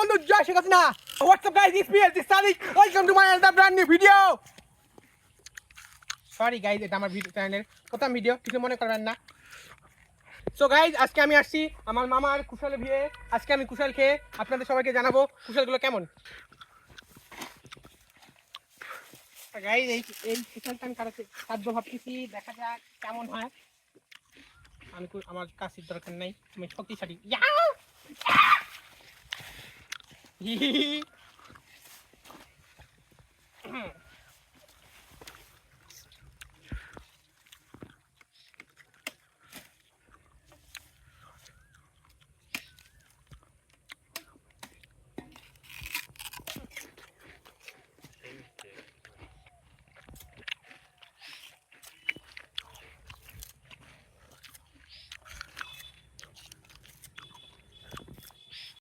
বন্ধু জয় Shri Krishna. What's up guys, it's me, this Sadiq. Welcome to my another brand new video. Sorry guys, এটা আমার video চ্যানেলের প্রথম video, কিছু মনে করবেন না। সো গাইজ, আজকে আমি আসছি আমার মামার কুশাল ভিয়ে। আজকে আমি কুশাল খেয়ে আপনাদের সবাইকে জানাবো কুশালগুলো কেমন। গাইজ এই কুশালটা আমি খাদ্য ভাবতেছি, দেখা যাক কেমন হয়। আমি আমার কাশির দরকার নাই, আমি শক্তিশালী।